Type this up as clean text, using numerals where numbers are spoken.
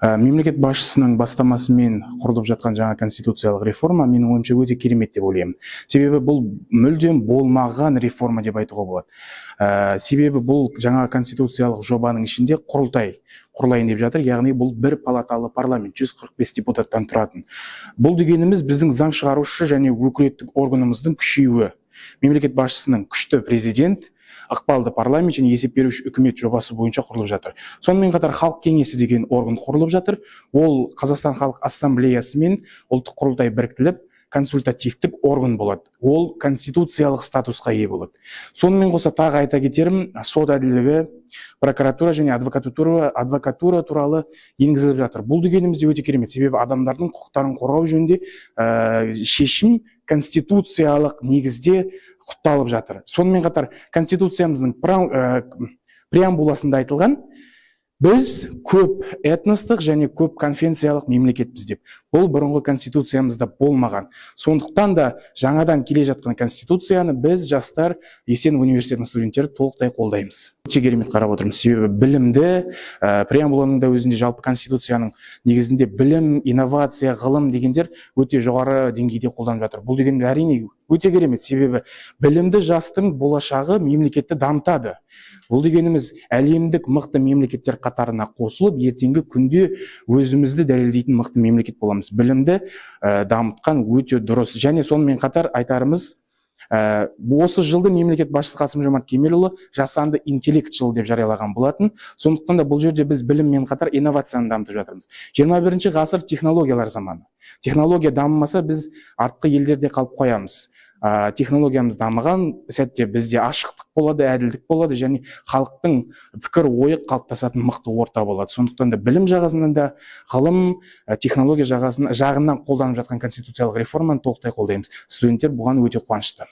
Мемлекет басшысының бастамасымен құрылып жатқан жаңа конституциялық реформа менің ойымша өте керемет деп ойлаймын. Себебі бұл мүлдем болмаған реформа деп айтуға болады. Себебі бұл жаңа конституциялық жобаның ішінде құрылтай құрылайын деп жатыр, яғни бұл бір палаталы парламент, 145 депутаттан тұратын. Бұл дегеніміз біздің заң шығарушы және өкілеттік органымыздың күшеюі. Мемлекет басшысының күшті президент, ықпалды парламент және есеп беруші үкімет жобасы бойынша құрылып жатыр. Сонымен қатар халық кеңесі деген орган құрылып жатыр. Ол Қазақстан халық ассамблеясы мен ұлттық құрылтай біріктіріліп консультативтік орган болады. Ол конституциялық статусқа ие болады. Сонымен қоса тағы айта кетерім, сот әділдігі, прокуратура және адвокатура туралы енгізіліп жатыр. Бұл дегеніміз де өте керемет, себебі адамдардың құқықтарын қорғау жөнінде шешім конституциялық негізде құпталып жатыр. Сонымен қатар конституциямыздың преамбуласында айтылған, біз көп этностық және көп конфессиялық мемлекетпіз деп. Бұл бұрынғы конституциямызда болмаған. Сондықтан да жаңадан келе жатқан конституцияны біз жастар Есенов университетінің студенттері толықтай қолдаймыз. Өте керемет қарап отырмыз. Себебі білімді, преамбуланың да өзінде жалпы конституцияның негізінде білім, инновация, ғылым дегендер өте жоғары деңгейде қолданып жатыр. Бұл деген әрине өте керемет. Себебі білімді жастың болашағы мемлекетті дамытады. Бұл дегеніміз әлемдік мықты мемлекеттер қатарына қосылып, ертеңгі күнде өзімізді дәлелдейтін мықты мемлекет боламыз. Білімді дамытқан өте дұрыс. Және сонымен қатар айтарымыз, осы жылды мемлекет басшысы Қасым-Жомарт Кемелұлы жасанды интеллект жылы деп жариялаған болатын. Сондықтан да бұл жерде біз біліммен қатар инновацияны дамытып жатырмыз. 21 ғасыр технологиялар заманы. Технология дамымаса біз артқы елдерде қалып қоямыз. Технологиямыз дамыған сәтте бізде ашықтық болады, әділдік болады және халықтың пікір ойы қалыптасатын мықты орта болады. Сондықтан да білім жағынан да ғылым, технология жағынан қолданып жатқан конституциялық реформаны толықтай қолдаймыз. Студенттер бұған өте қуанышты.